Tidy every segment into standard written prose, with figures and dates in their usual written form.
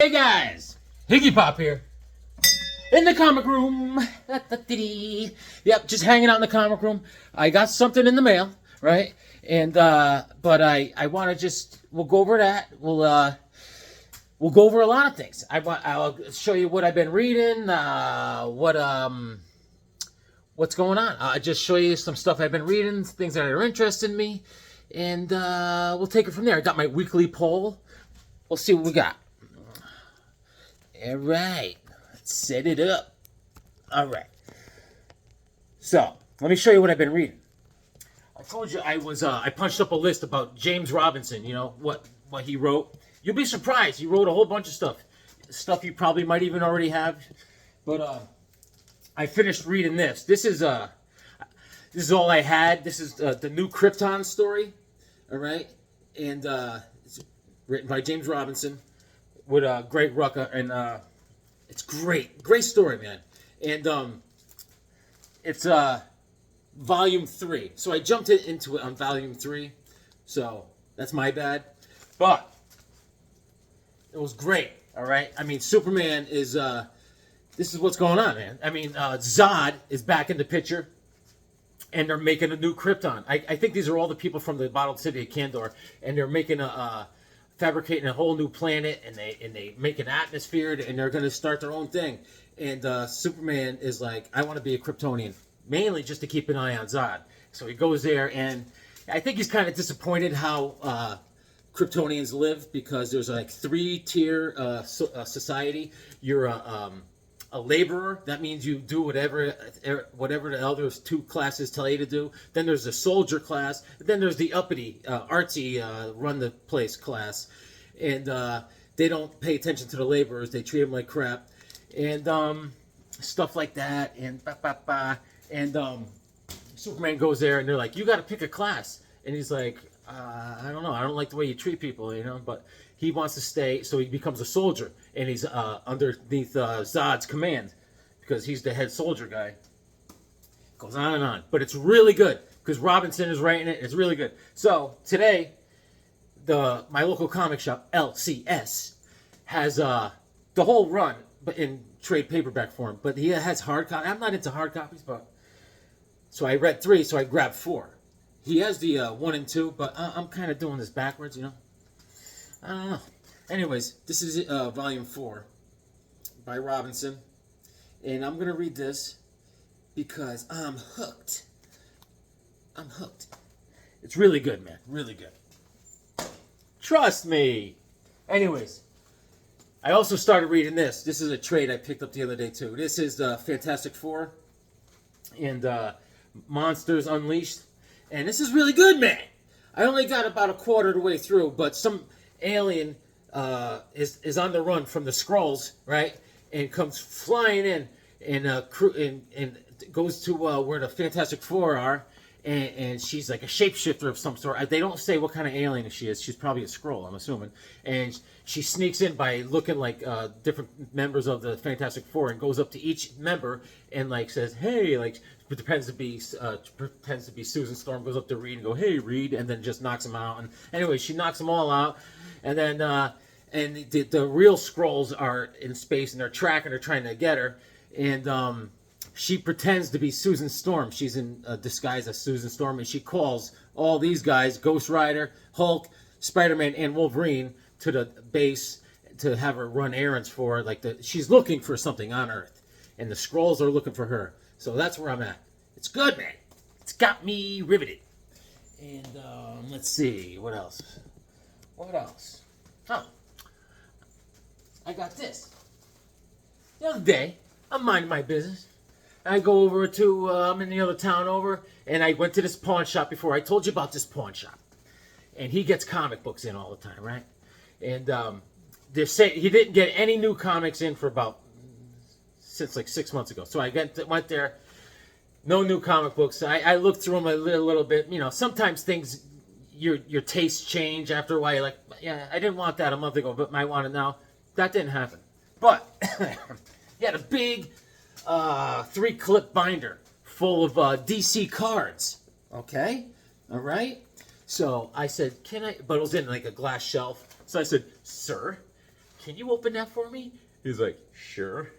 Hey guys, Higgy Pop here. In the comic room. Yep, just hanging out in the comic room. I got something in the mail, right? And but I want to we'll go over that. We'll go over a lot of things. I'll show you what I've been reading, what's going on. I'll just show you some stuff I've been reading, things that are interesting me, and we'll take it from there. I got my weekly poll. We'll see what we got. All right, let's set it up. All right. So, let me show you what I've been reading. I told you I punched up a list about James Robinson, you know, what he wrote. You'll be surprised. He wrote a whole bunch of stuff you probably might even already have. But I finished reading this. This is all I had. This is the new Krypton story. All right? And it's written by James Robinson with Greg Rucka, and it's great story, man. And it's volume 3. So I jumped into it on volume 3, so that's my bad. But it was great. All right. I mean, Superman is. This is what's going on, man. I mean, Zod is back in the picture, and they're making a new Krypton. I think these are all the people from the bottled city of Kandor, and they're making fabricating a whole new planet, and they make an atmosphere, and they're going to start their own thing. And Superman is like, I want to be a Kryptonian, mainly just to keep an eye on Zod. So he goes there, and I think he's kind of disappointed how Kryptonians live, because there's like 3-tier society. You're a laborer. That means you do whatever the other 2 classes tell you to do. Then there's the soldier class. Then there's the uppity, artsy, run the place class. And they don't pay attention to the laborers. They treat them like crap. And stuff like that. And And Superman goes there, and they're like, you got to pick a class. And he's like, I don't know. I don't like the way you treat people, you know. But he wants to stay, so he becomes a soldier, and he's underneath Zod's command, because he's the head soldier guy. Goes on and on, but it's really good because Robinson is writing it. It's really good. So today, my local comic shop, LCS, has the whole run, but in trade paperback form. But he has hard copy. I'm not into hard copies, but so I read 3, so I grabbed 4. He has the 1 and 2, but I'm kind of doing this backwards, you know. I don't know. Anyways, this is volume 4 by Robinson, and I'm gonna read this because I'm hooked. I'm hooked. It's really good, man. Really good. Trust me. Anyways, I also started reading this. This is a trade I picked up the other day too. This is the Fantastic Four and Monsters Unleashed, and this is really good, man. I only got about a quarter of the way through, but some alien is on the run from the Skrulls, right? And comes flying in and goes to where the Fantastic Four are, and she's like a shapeshifter of some sort. They don't say what kind of alien she is. She's probably a Skrull, I'm assuming. And she sneaks in by looking like different members of the Fantastic Four, and goes up to each member and like says, "Hey," like pretends to be Susan Storm, goes up to Reed and go, "Hey, Reed," and then just knocks him out. And anyway, she knocks them all out, and then and the real Skrulls are in space, and they're tracking her, trying to get her, and she pretends to be Susan Storm. She's in disguise as Susan Storm, and she calls all these guys, Ghost Rider, Hulk, Spider-Man, and Wolverine, to the base to have her run errands for her. She's looking for something on Earth, and the Skrulls are looking for her. So that's where I'm at. It's good, man. It's got me riveted. And let's see, what else? What else? Oh, I got this. The other day, I'm minding my business. I go over to, I'm in the other town over, and I went to this pawn shop before. I told you about this pawn shop. And he gets comic books in all the time, right? And they're saying he didn't get any new comics in for since like 6 months ago. So I went there, no new comic books. I looked through them a little bit. You know, sometimes things, your tastes change after a while. You're like, yeah, I didn't want that a month ago, but I want it now. That didn't happen. But he had a big 3-clip binder full of DC cards. Okay? All right? So I said, can I? But it was in like a glass shelf. So I said, sir, can you open that for me? He's like, sure.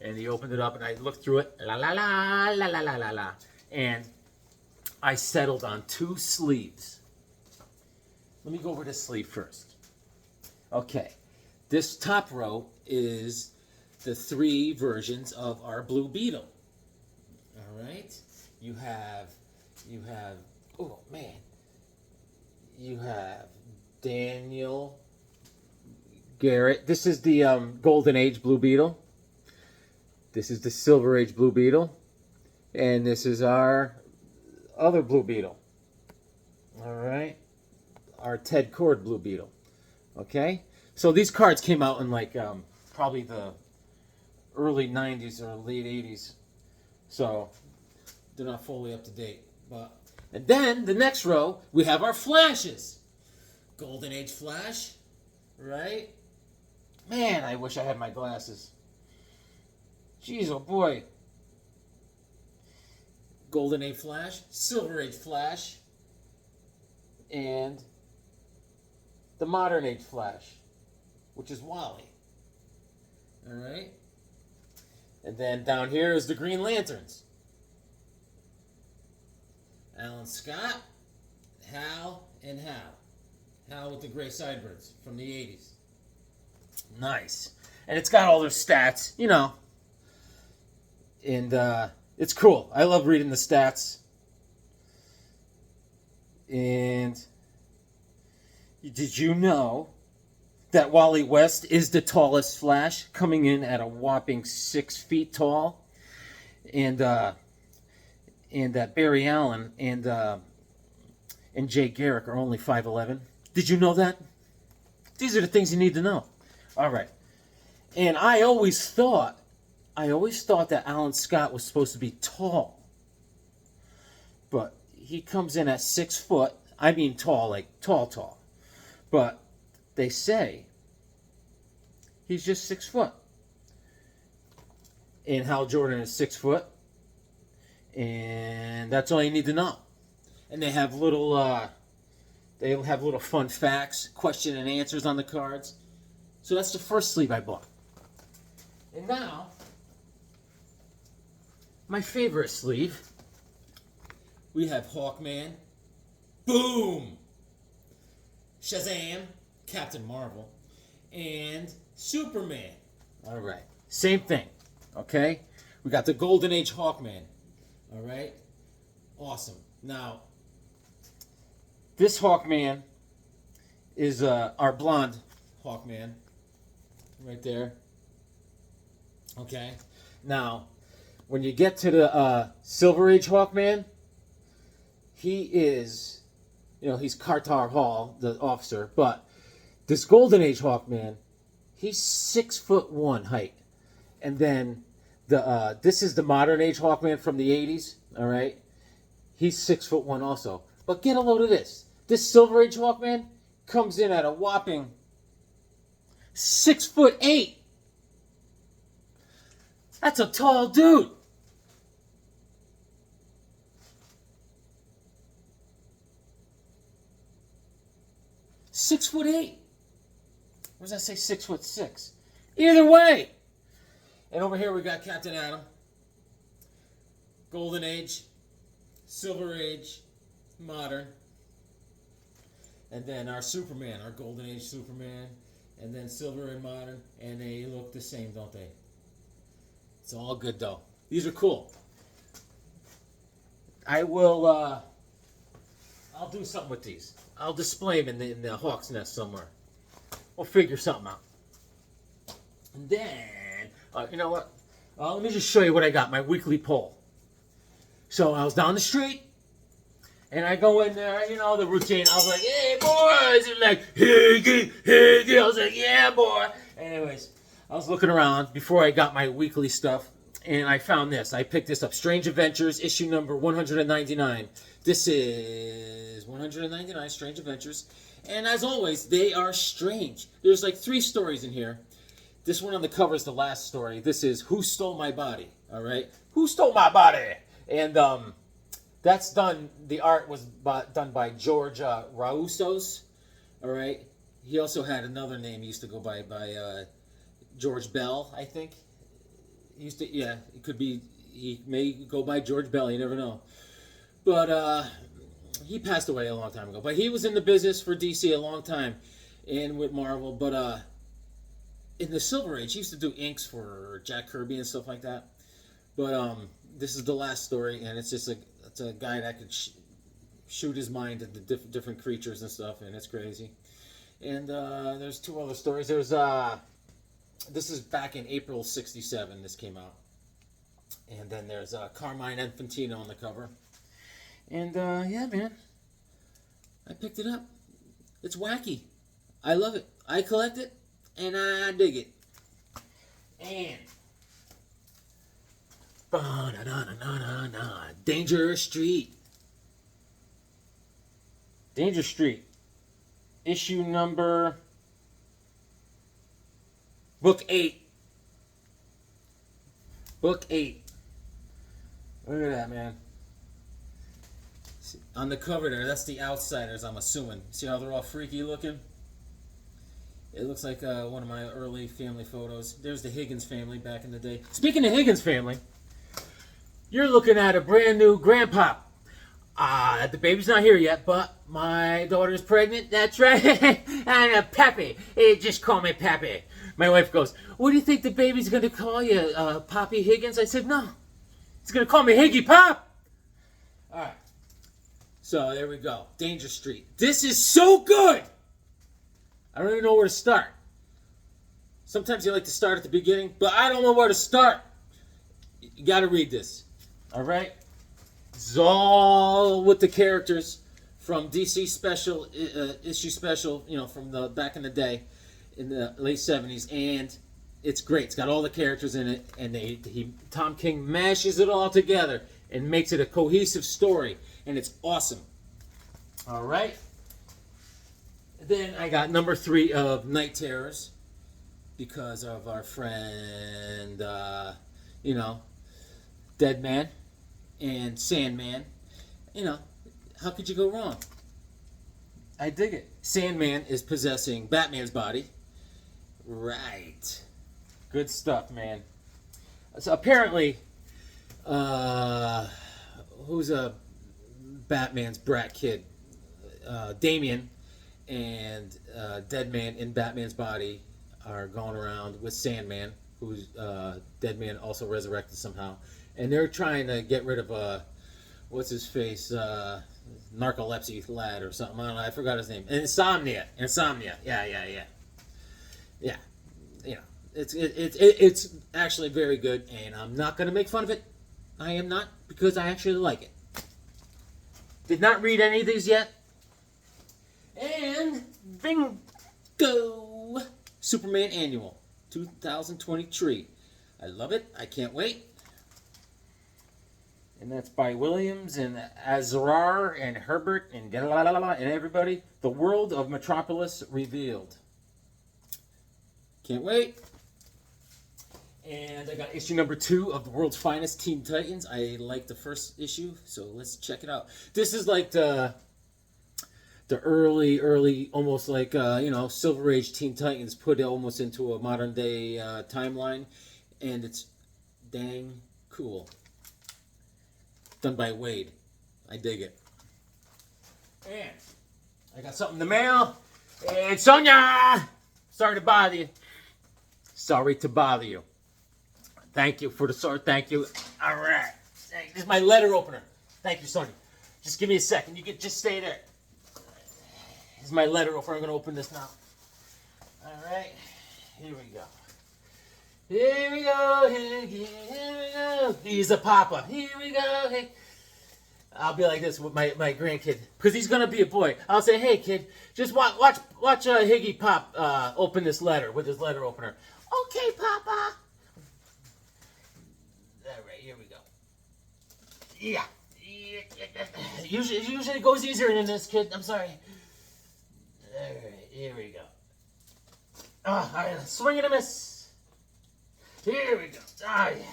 And he opened it up, and I looked through it. La la la la la la la la. And I settled on 2 sleeves. Let me go over this sleeve first. Okay, this top row is the 3 versions of our Blue Beetle. All right, you have, oh man, you have Daniel Garrett. This is the Golden Age Blue Beetle. This is the Silver Age Blue Beetle. And this is our other Blue Beetle. All right, our Ted Cord Blue Beetle. Okay, so these cards came out in like probably the early 90s or late 80s. So they're not fully up to date. But and then the next row, we have our flashes. Golden Age Flash, right? Man, I wish I had my glasses. Jeez, oh boy. Golden Age Flash, Silver Age Flash, and the Modern Age Flash, which is Wally. All right? And then down here is the Green Lanterns. Alan Scott, Hal, and Hal. Hal with the gray sideburns from the 80s. Nice. And it's got all their stats, you know. And it's cool. I love reading the stats. And did you know that Wally West is the tallest Flash, coming in at a whopping 6 feet tall? And that Barry Allen and Jay Garrick are only 5'11". Did you know that? These are the things you need to know. All right. And I always thought that Alan Scott was supposed to be tall. But he comes in at 6 foot. I mean tall, like tall. But they say he's just 6 foot. And Hal Jordan is 6 foot. And that's all you need to know. And they have little fun facts, question and answers on the cards. So that's the first sleeve I bought. And now, my favorite sleeve. We have Hawkman, boom, Shazam, Captain Marvel, and Superman. All right, same thing. Okay, we got the Golden Age Hawkman. All right, awesome. Now, this Hawkman is our blonde Hawkman, right there. Okay, now when you get to the Silver Age Hawkman, he is, he's Carter Hall, the officer, but this Golden Age Hawkman, he's 6'1" height. And then this is the Modern Age Hawkman from the 80s, all right? He's 6'1" also. But get a load of this. This Silver Age Hawkman comes in at a whopping 6'8". That's a tall dude. $6'8". Or does that say 6'6"? Either way. And over here we got Captain Atom, Golden Age, Silver Age, Modern, and then our Superman, our Golden Age Superman, and then Silver and Modern, and they look the same, don't they? It's all good though. These are cool. I will. I'll do something with these. I'll display them in the Hawk's Nest somewhere. We'll figure something out. And then, you know what? Let me just show you what I got. My weekly poll. So I was down the street, and I go in there. The routine. I was like, "Hey boys!" And like, "Hey, I was like, "Yeah, boy." Anyways, I was looking around before I got my weekly stuff, and I found this. I picked this up. Strange Adventures, issue number 199. This is 199 Strange Adventures. And as always, they are strange. There's like 3 stories in here. This one on the cover is the last story. This is Who Stole My Body? All right? Who Stole My Body? And that's done. The art was done by George Raousos. All right? He also had another name he used to go by George Bell, I think. He used to, yeah, it could be, he may go by George Bell, you never know. But he passed away a long time ago. But he was in the business for DC a long time and with Marvel. But in the Silver Age, he used to do inks for Jack Kirby and stuff like that. But this is the last story, and it's just it's a guy that could shoot his mind at the different creatures and stuff, and it's crazy. And there's 2 other stories. There's this is back in April '67. This came out, and then there's Carmine Infantino on the cover. And yeah, man, I picked it up. It's wacky. I love it. I collect it, and I dig it. And Danger Street. Danger Street. Issue number... Book 8. Book 8. Look at that, man. See, on the cover there, that's the Outsiders, I'm assuming. See how they're all freaky looking? It looks like one of my early family photos. There's the Higgins family back in the day. Speaking of Higgins family, you're looking at a brand new grandpa. The baby's not here yet, but my daughter's pregnant. That's right. And Peppy. Just call me Peppy. My wife goes, what do you think the baby's going to call you, Poppy Higgins? I said, no. He's going to call me Higgy Pop. All right. So there we go. Danger Street. This is so good. I don't even know where to start. Sometimes you like to start at the beginning, but I don't know where to start. You got to read this. All right? It's all with the characters from DC special, issue special, you know, from the back in the day, in the late 70s, and it's great. It's got all the characters in it, and Tom King mashes it all together and makes it a cohesive story, and it's awesome. All right? Then I got number 3 of Night Terrors, because of our friend, you know, Dead Man and Sandman. You know, how could you go wrong? I dig it. Sandman is possessing Batman's body. Right. Good stuff, man. So apparently, who's Batman's brat kid? Damian and Dead Man in Batman's body are going around with Sandman, who's Dead Man also resurrected somehow. And they're trying to get rid of what's his face, narcolepsy lad or something. I don't know. I forgot his name. Insomnia. Yeah. You know, it's actually very good, and I'm not gonna make fun of it. I am not, because I actually like it. Did not read any of these yet. And bingo! Superman Annual 2023. I love it. I can't wait. And that's by Williams and Azrar and Herbert and everybody. The World of Metropolis Revealed. Can't wait. And I got issue number 2 of the World's Finest Teen Titans. I liked the first issue, so let's check it out. This is like the early, almost like, you know, Silver Age Teen Titans put almost into a modern day timeline. And it's dang cool. Done by Wade. I dig it. And I got something in the mail. And Sonia! Sorry to bother you. Sorry to bother you. Thank you for the sword. Thank you. All right. This is my letter opener. Thank you, Sonia. Just give me a second. You can just stay there. This is my letter opener. I'm going to open this now. All right. Here we go. Here we go, here we go. He's a papa. Here we go. Hey. I'll be like this with my grandkid, because he's gonna be a boy. I'll say, "Hey, kid, just watch Higgy Pop open this letter with his letter opener." Okay, Papa. All right, here we go. Yeah. Usually it goes easier than this, kid. I'm sorry. All right, here we go. All right, swing and a miss. Here we go. Oh, yeah.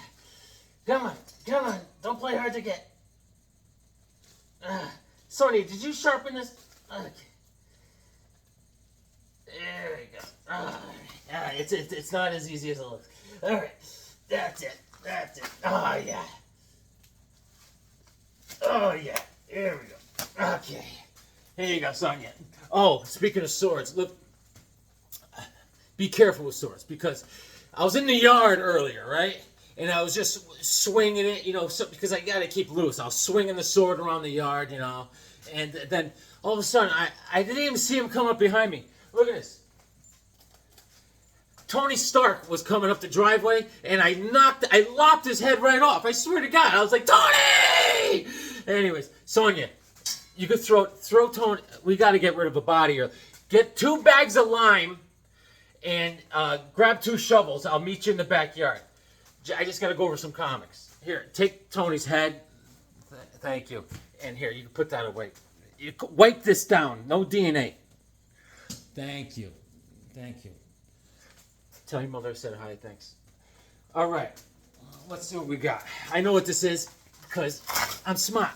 Come on. Don't play hard to get. Sonia, did you sharpen this? Okay. There we go. It's not as easy as it looks. All right, that's it. That's it. Oh yeah. Oh yeah. There we go. Okay. Here you go, Sonia. Oh, speaking of swords, look. Be careful with swords because I was in the yard earlier, right? And I was just swinging it, because I got to keep loose. I was swinging the sword around the yard, and then all of a sudden, I didn't even see him come up behind me. Look at this. Tony Stark was coming up the driveway, and I lopped his head right off. I swear to God. I was like, Tony! Anyways, Sonia, you could throw Tony. We got to get rid of a body here. Get 2 bags of lime and grab 2 shovels. I'll meet you in the backyard. I just got to go over some comics. Here, take Tony's head. Thank you. And here, you can put that away. You wipe this down. No DNA. Thank you. Thank you. Tell your mother I said hi. Thanks. All right. Let's see what we got. I know what this is because I'm smart.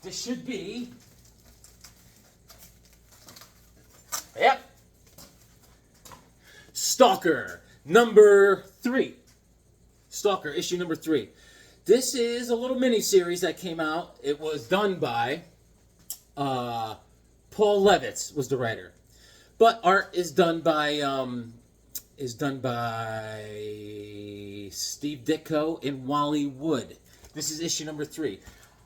This should be... Yep. Stalker number 3. Stalker issue number 3. This is a little mini series that came out. It was done by Paul Levitz was the writer, but art is done by Steve Ditko and Wally Wood. This is issue number 3.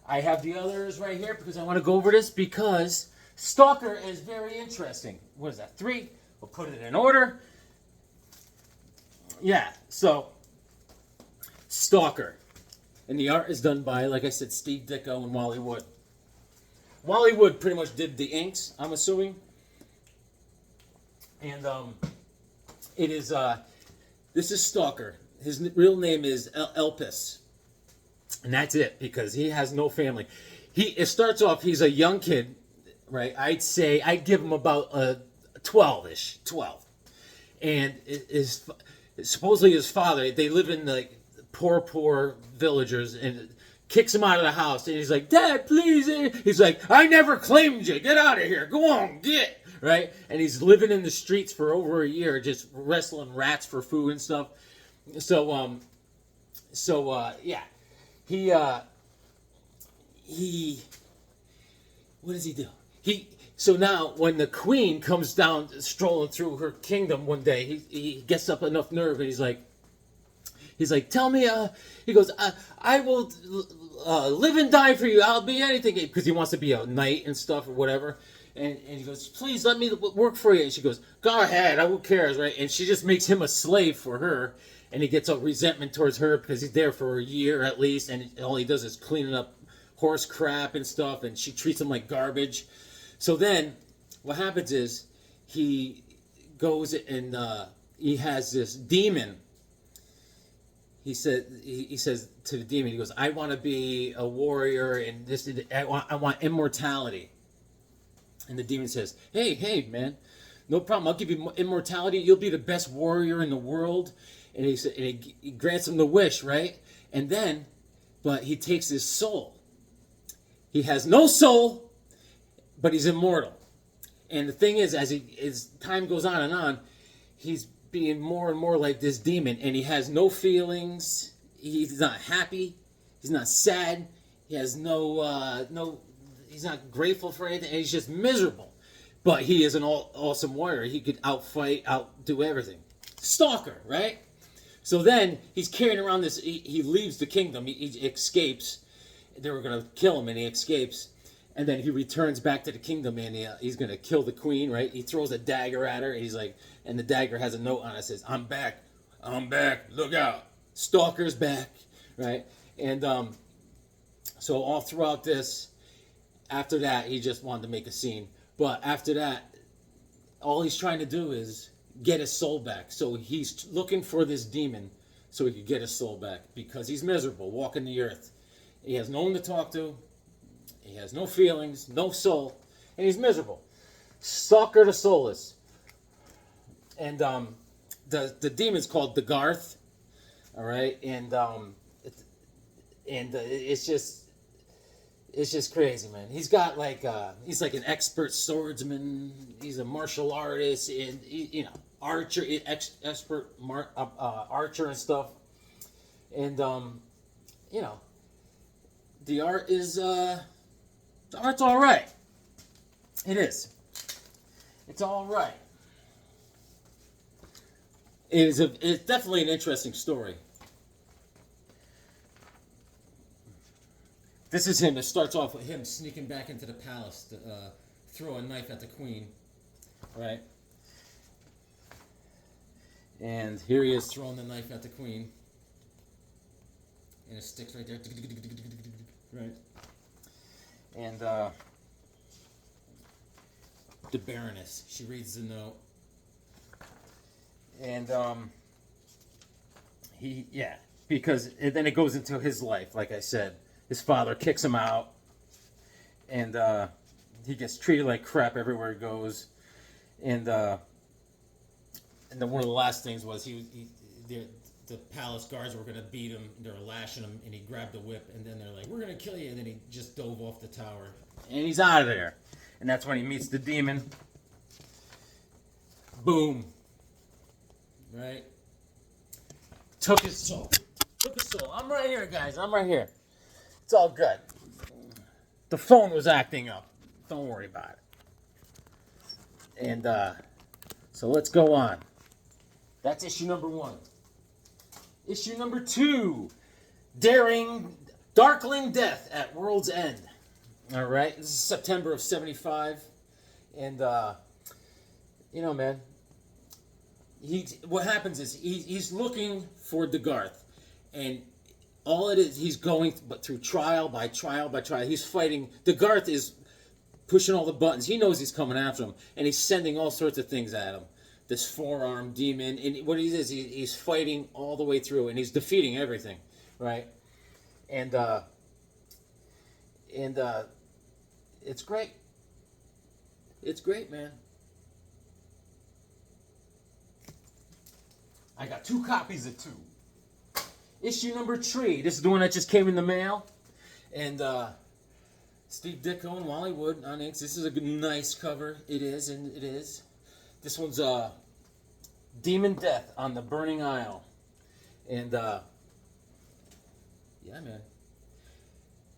I have the others right here because I want to go over this because Stalker is very interesting. What is that? 3. We'll put it in order. Yeah, so Stalker. And the art is done by, like I said, Steve Ditko and Wally Wood. Wally Wood pretty much did the inks, I'm assuming. And it is, this is Stalker. His real name is Elpis. And that's it, because he has no family. It starts off, he's a young kid, right? I'd give him about 12-ish, 12. And supposedly his father, they live in the poor villagers, and kicks him out of the house. And he's like, Dad, please. He's like, I never claimed you. Get out of here. Go on, get. Right? And he's living in the streets for over a year, just wrestling rats for food and stuff. So yeah. He what does he do? So now, when the queen comes down, strolling through her kingdom one day, he gets up enough nerve, and he's like, tell me, he goes, I will live and die for you. I'll be anything, because he wants to be a knight and stuff or whatever. And he goes, please let me work for you. And she goes, go ahead, who cares, right? And she just makes him a slave for her, and he gets a resentment towards her because he's there for a year at least, and all he does is cleaning up horse crap and stuff, and she treats him like garbage. So then, what happens is, he goes and he has this demon. He says to the demon, he goes, I want to be a warrior, and I want immortality. And the demon says, hey, man, no problem. I'll give you immortality. You'll be the best warrior in the world. And he grants him the wish, right? And then, but he takes his soul. He has no soul, but he's immortal. And the thing is, as time goes on, he's being more and more like this demon, and he has no feelings. He's not happy. He's not sad. He has he's not grateful for anything, and he's just miserable. But he is an awesome warrior. He could outdo everything. Stalker, right? So then he's carrying around this. He leaves the kingdom. He escapes. They were going to kill him, and he escapes. And then he returns back to the kingdom, and he's going to kill the queen, right? He throws a dagger at her, and he's like, and the dagger has a note on it that says, I'm back, look out, Stalker's back, right? And so all throughout this, after that, he just wanted to make a scene. But after that, all he's trying to do is get his soul back. So he's looking for this demon so he could get his soul back, because he's miserable, walking the earth. He has no one to talk to. He has no feelings, no soul, and he's miserable. Stalker the Soulless. And the demon's called the Garth. All right, and it's just, It's just crazy, man. He's got like he's like an expert swordsman. He's a martial artist, and you know, archer, expert archer and stuff. And you know, the art is the art's all right. It is. It's all right. It's definitely an interesting story. This is him. It starts off with him sneaking back into the palace to throw a knife at the queen, right? And here he is throwing the knife at the queen, and it sticks right there, right? And the Baroness, she reads the note, and because then it goes into his life, like I said. His father kicks him out, and he gets treated like crap everywhere he goes. And then one of the last things was the palace guards were going to beat him. They were lashing him, and he grabbed the whip, and then they're like, "We're going to kill you," and then he just dove off the tower, and he's out of there. And that's when he meets the demon. Boom. Right? Took his soul. I'm right here, guys. I'm right here. It's all good. The phone was acting up. Don't worry about it. And so let's go on. That's issue number 1. Issue number 2. Darkling Death at World's End. All right. This is September of 75. And, you know, man, what happens is he's looking for Degarth. And all it is, he's going through trial by trial by trial. He's fighting. Degarth is pushing all the buttons. He knows he's coming after him, and he's sending all sorts of things at him. This four-armed demon, and what he is, he's fighting all the way through, and he's defeating everything, right? And it's great. It's great, man. I got 2 copies of 2. Issue number 3. This is the one that just came in the mail. And Steve Ditko and Wally Wood on inks. This is a nice cover. It is, and it is. This one's Demon Death on the Burning Isle. And, yeah, man.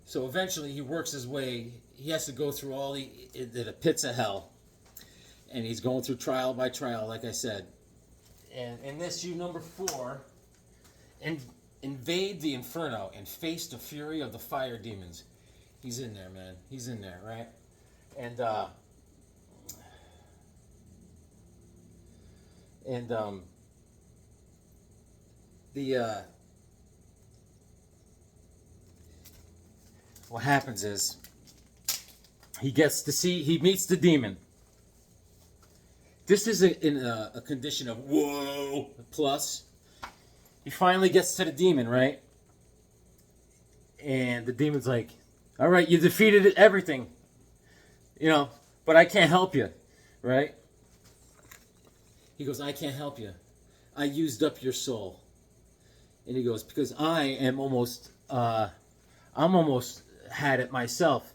So eventually he works his way. He has to go through all the pits of hell. And he's going through trial by trial, like I said. And in issue number 4, invade the Inferno and face the fury of the fire demons. He's in there, man. He's in there, right? And what happens is he meets the demon. This is a condition of whoa plus. He finally gets to the demon, right? And the demon's like, all right, you defeated everything, you know, but I can't help you, right? He goes, I can't help you. I used up your soul. And he goes, because I'm almost had it myself.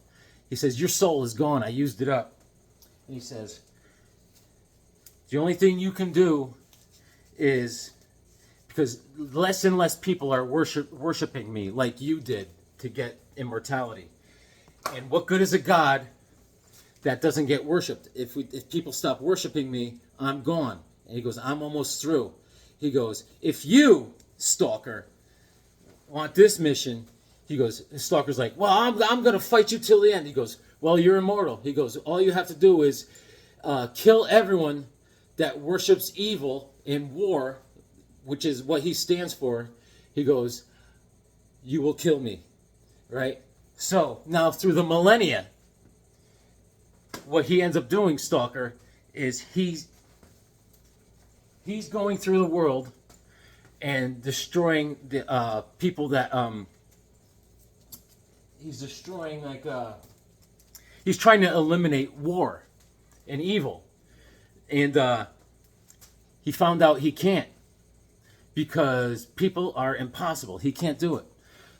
He says, your soul is gone. I used it up. And he says, the only thing you can do is, because less and less people are worshiping me like you did to get immortality. And what good is a God that doesn't get worshipped? If people stop worshiping me, I'm gone. And he goes, I'm almost through. He goes, if you, Stalker, want this mission, he goes, Stalker's like, well, I'm going to fight you till the end. He goes, well, you're immortal. He goes, all you have to do is kill everyone that worships evil in war, which is what he stands for. He goes, you will kill me, right? So now through the millennia, what he ends up doing, Stalker, is he's going through the world and destroying the people that he's destroying, like he's trying to eliminate war and evil, and he found out he can't, because people are impossible. He can't do it.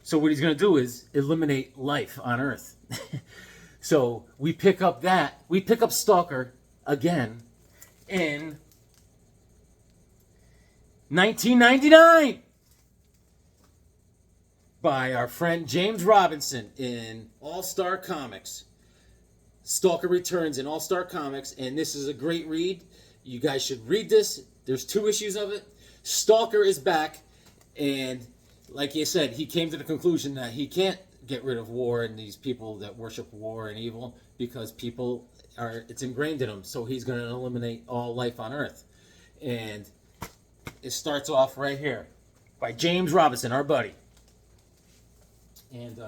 So what he's going to do is eliminate life on Earth. So we pick up Stalker again in 1999 by our friend James Robinson in All-Star Comics. Stalker returns in All-Star Comics, and this is a great read. You guys should read this. There's 2 issues of it. Stalker is back, and like you said, he came to the conclusion that he can't get rid of war and these people that worship war and evil, because it's ingrained in them. So he's going to eliminate all life on Earth. And it starts off right here by James Robinson, our buddy. And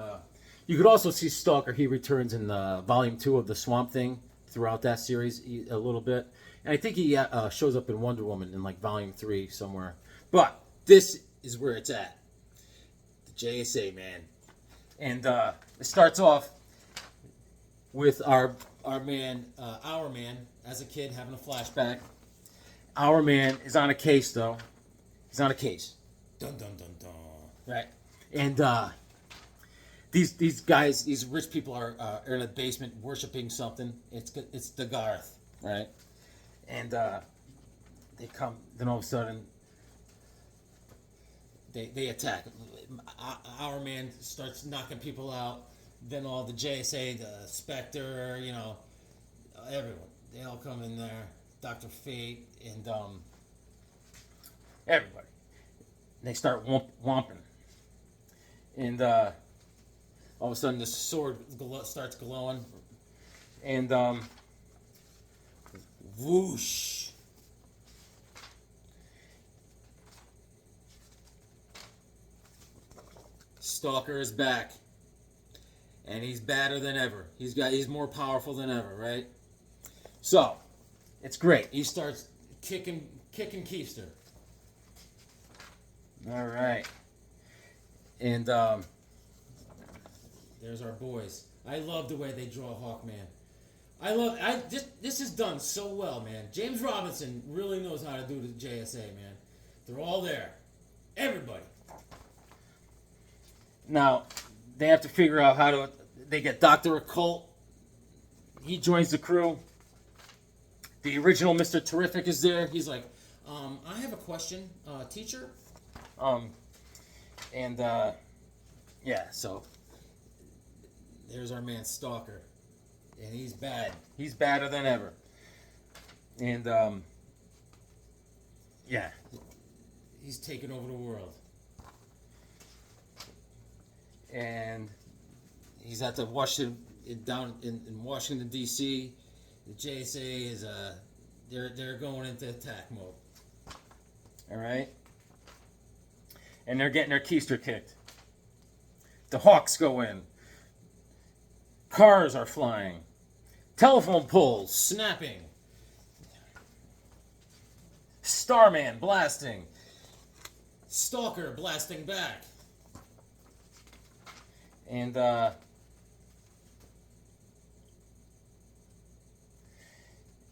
you could also see Stalker. He returns in Volume 2 of the Swamp Thing throughout that series a little bit. And I think he shows up in Wonder Woman in like Volume 3 somewhere. But this is where it's at. The JSA, man. And it starts off with our man, as a kid having a flashback. Our man is on a case, though. He's on a case. Dun dun dun dun. Right. And these guys, these rich people are in a basement worshiping something. It's the Garth, right? And they come. Then all of a sudden, they attack. Our man starts knocking people out. Then all the JSA, the Spectre, everyone. They all come in there. Dr. Fate and everybody. They start whomping. And all of a sudden the sword starts glowing. And whoosh. Stalker is back. And he's badder than ever. He's more powerful than ever, right? So, it's great. He starts kicking Keister. All right. And there's our boys. I love the way they draw Hawkman. This is done so well, man. James Robinson really knows how to do the JSA, man. They're all there. Everybody. Now, they have to figure out they get Dr. Occult. He joins the crew. The original Mr. Terrific is there. He's like, I have a question, teacher. Yeah, so there's our man Stalker. And he's bad. He's badder than ever. And, yeah, he's taking over the world. And he's at the down in Washington, D.C. The JSA is they're going into attack mode. All right, and they're getting their keister kicked. The Hawks go in. Cars are flying. Telephone poles snapping. Starman blasting. Stalker blasting back.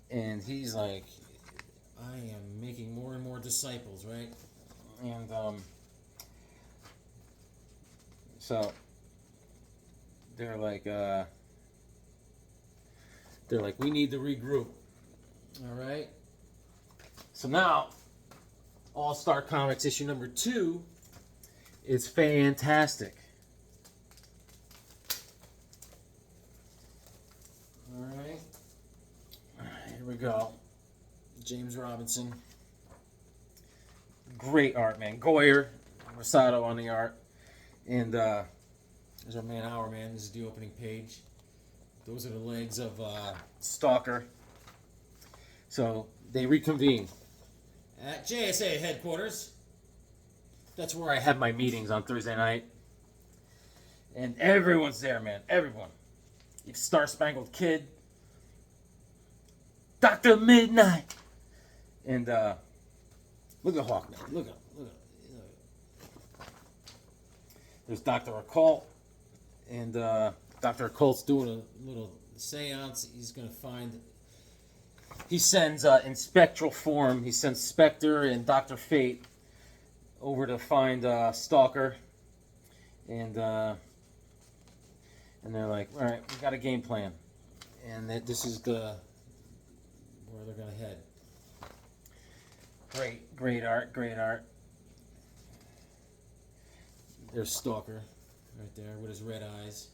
And he's like, I am making more and more disciples, right? And so they're like, we need to regroup. All right. So now, All-Star Comics issue number 2 is fantastic. Alright, here we go. James Robinson. Great art, man. Goyer, Rosado on the art. And there's our man. This is the opening page. Those are the legs of Stalker. So they reconvene at JSA headquarters. That's where I have my meetings on Thursday night. And everyone's there, man. Everyone. Star Spangled Kid, Dr. Midnight, and look at Hawkman. Look at. There's Dr. Occult, and Dr. Occult's doing a little seance. He's gonna find. He sends in spectral form. He sends Spectre and Dr. Fate over to find Stalker, and And they're like, all right, we got a game plan. And this is where they're going to head. Great art. There's Stalker right there with his red eyes.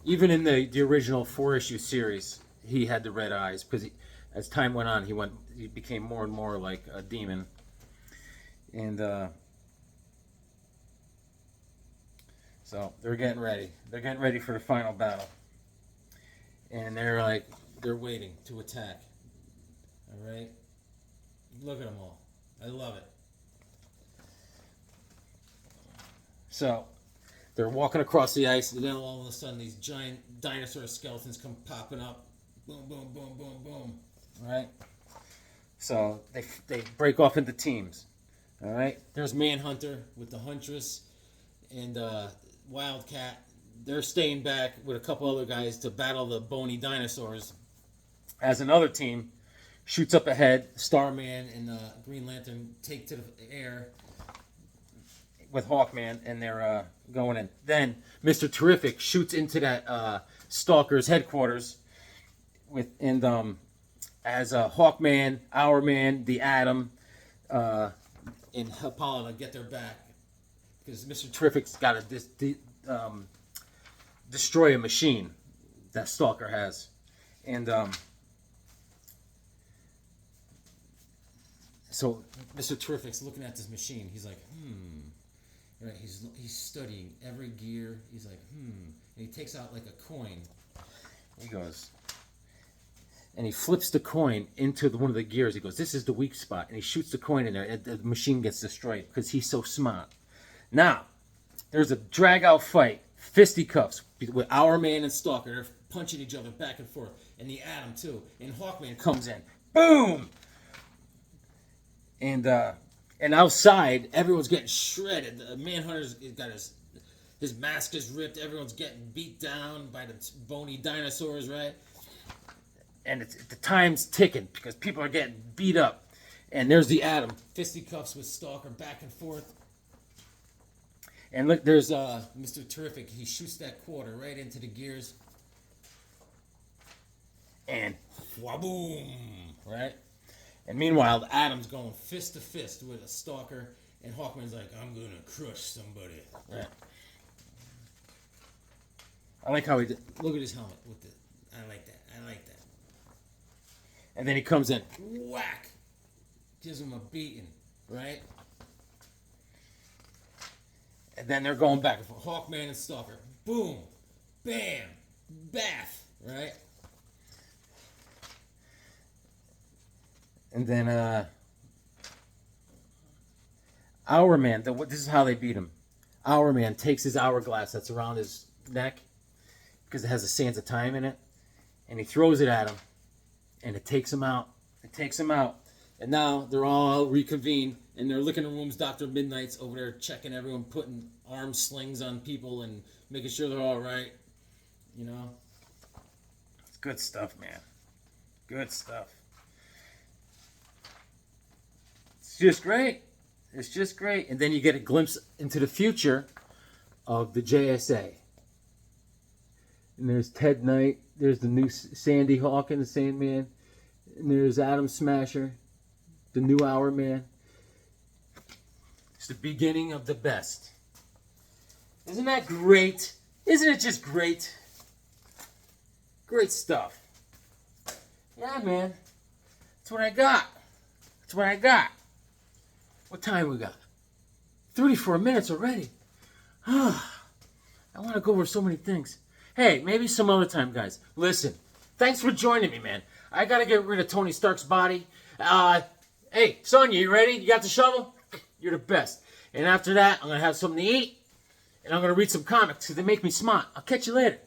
Even in the original 4-issue series, he had the red eyes because as time went on, he became more and more like a demon. And so they're getting ready. They're getting ready for the final battle. And they're waiting to attack. All right? Look at them all. I love it. So they're walking across the ice, and then all of a sudden these giant dinosaur skeletons come popping up. Boom, boom, boom, boom, boom. All right? So they break off into teams. All right? There's Manhunter with the Huntress and Wildcat. They're staying back with a couple other guys to battle the bony dinosaurs. As another team shoots up ahead, Starman and Green Lantern take to the air with Hawkman, and they're going in. Then Mr. Terrific shoots into that Stalker's headquarters as Hawkman, Hourman, the Atom, and Apollo to get their back, because Mr. Terrific's got to destroy a machine that Stalker has, and so Mr. Terrific's looking at this machine. He's like, Right, he's studying every gear. He's like, and he takes out like a coin. He goes, and he flips the coin into one of the gears. He goes, this is the weak spot, and he shoots the coin in there, and the machine gets destroyed because he's so smart. Now, there's a drag-out fight, fisticuffs with Hourman and Stalker. They're punching each other back and forth, and the Atom too. And Hawkman comes in, boom, and outside, everyone's getting shredded. The Manhunter's got his mask is ripped. Everyone's getting beat down by the bony dinosaurs, right? And the time's ticking because people are getting beat up. And there's the Atom, fisticuffs with Stalker back and forth. And look, there's Mr. Terrific. He shoots that quarter right into the gears. And waboom, right? And meanwhile, the Atom's going fist to fist with a Stalker, and Hawkman's like, I'm going to crush somebody. Right. I like how he did. Look at his helmet. I like that. And then he comes in, whack, gives him a beating, right? And then they're going back and forth. Hawkman and Stalker. Boom, bam, bath, right? And then Hourman, this is how they beat him. Hourman takes his hourglass that's around his neck because it has the sands of time in it, and he throws it at him, and it takes him out. And now they're all reconvened, and they're looking in rooms. Dr. Midnight's over there checking everyone, putting arm slings on people and making sure they're all right. You know? It's good stuff, man. Good stuff. It's just great. And then you get a glimpse into the future of the JSA. And there's Ted Knight. There's the new Sandy Hawk and the Sandman. And there's Atom Smasher, the new Hourman. It's the beginning of the best. Isn't that great? Isn't it just great? Great stuff. Yeah, man. That's what I got. What time we got? 34 minutes already. I want to go over so many things. Hey, maybe some other time, guys. Listen, thanks for joining me, man. I got to get rid of Tony Stark's body. Hey, Sonya, you ready? You got the shovel? You're the best. And after that, I'm going to have something to eat. And I'm going to read some comics because they make me smart. I'll catch you later.